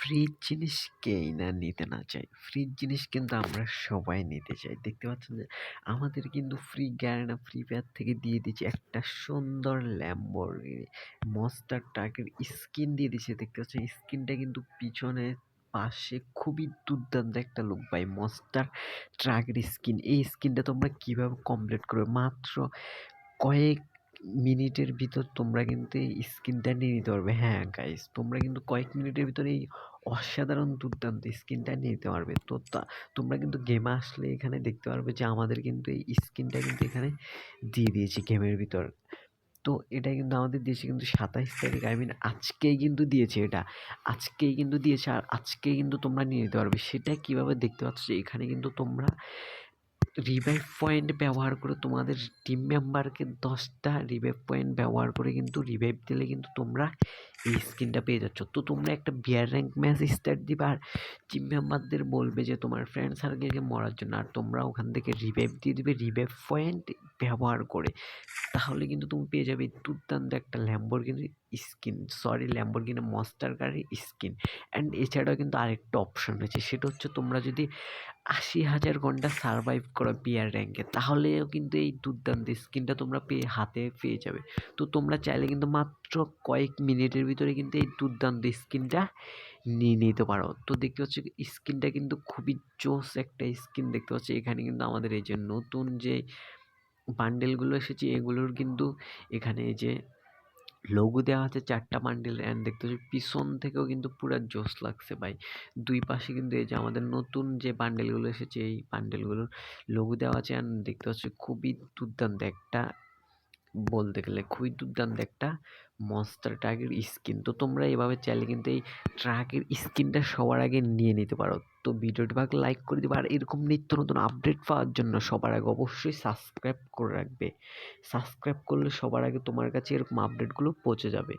Free জিনিস কেই না নিতে না চায়। ফ্রি জিনিস কিন্তু আমরা সবাই নিতে চাই। দেখতে পাচ্ছেন যে আমাদের কিন্তু ফ্রি গ্যারেনা ফ্রি ফায়ার থেকে দিয়ে দিচ্ছে একটা সুন্দর ল্যাম্বরগিনি মনস্টার ট্রাকের স্কিন দিয়ে দিচ্ছে। দেখতে পাচ্ছেন স্কিনটা কিন্তু পিছনে পাশে খুবই দুর্দান্ত একটা লুক ভাই। মনস্টার ট্রাকের স্কিন, এই স্কিনটা তোমরা কিভাবে কমপ্লিট করবে মাত্র কয়েক মিনিটের ভিতর তোমরা কিন্তু এই স্কিনটা নিয়ে নিতে পারবে। হ্যাঁ গাইস, তোমরা কিন্তু কয়েক মিনিটের ভিতরে এই অসাধারণ দুর্দান্ত স্কিনটা নিয়ে নিতে পারবে। তো তোমরা কিন্তু গেমে আসলে এখানে দেখতে পারবে যে আমাদের কিন্তু এই স্কিনটা কিন্তু এখানে দিয়ে দিয়েছি গেমের ভিতর। তো এটা কিন্তু আমাদের দেশে কিন্তু ২৭ তারিখ আজকেই কিন্তু দিয়েছে এটা। আজকেই কিন্তু দিয়েছে আর আজকেই কিন্তু তোমরা নিয়ে নিতে পারবে। সেটা কিভাবে দেখতে পাচ্ছ যে এখানে কিন্তু তোমরা রিভাইভ পয়েন্ট ব্যবহার করে তোমাদের টিম মেম্বারকে 10টা রিভাইভ পয়েন্ট ব্যবহার করে কিন্তু রিভাইভ দিলে কিন্তু তোমরা এই স্কিনটা পেয়ে যাচ্ছ। তো তোমরা একটা বিয়ার র্যাঙ্ক ম্যাচ স্টার্ট দিবা আর টিম মেম্বারদের বলবে যে তোমার ফ্রেন্ড সার্কেলকে মরার জন্য, আর তোমরা ওখান থেকে রিভাইভ দিয়ে দিবে রিভাইভ পয়েন্ট ব্যবহার করে। তাহলে কিন্তু তুমি পেয়ে যাবে দুর্দান্ত একটা ল্যাম্বরগিনি স্কিন, ল্যাম্বরগিনি মনস্টার গাড়ির স্কিন। অ্যান্ড এছাড়াও কিন্তু আরেকটা অপশন রয়েছে, সেটা হচ্ছে তোমরা যদি ৮০,০০০ ঘন্টা সারভাইভ করো বিয়ার র্যাঙ্কে, তাহলেও কিন্তু এই দুর্দান্ত স্কিনটা তোমরা হাতে পেয়ে যাবে। তো তোমরা চাইলে কিন্তু মাত্র কয়েক মিনিটের ভিতরে কিন্তু এই দুর্দান্ত স্কিনটা নিয়ে নিতে পারো। তো দেখতে পাচ্ছ স্কিনটা কিন্তু খুবই জোস একটা স্কিন। দেখতে পাচ্ছ এখানে কিন্তু আমাদের এই যে নতুন যে বান্ডেলগুলো এসেছে এগুলোর কিন্তু এখানে এই যে লোগো দেওয়া আছে 4টা বান্ডেল। অ্যান্ড দেখতে পাচ্ছি পিছন থেকেও কিন্তু পুরা জোস লাগছে ভাই। দুই পাশে কিন্তু এই যে আমাদের নতুন যে বান্ডেলগুলো এসেছে এই বান্ডেলগুলোর লোগো দেওয়া আছে। অ্যান্ড দেখতে পাচ্ছি খুবই দুর্দান্ত একটা, বলতে গেলে খুবই দুর্দান্ত একটা মনস্টার ট্রাকের স্কিন। তো তোমরা এভাবে চাইলে কিন্তু এই ট্রাকের স্কিনটা সবার আগে নিয়ে নিতে পারো। তো ভিডিওটি ভালো লাইক করে দিবে আর এরকম নিত্য নতুন আপডেট পাওয়ার জন্য সবার আগে অবশ্যই সাবস্ক্রাইব করে রাখবে। সাবস্ক্রাইব করলে সবার আগে তোমার কাছে এরকম আপডেটগুলো পৌঁছে যাবে।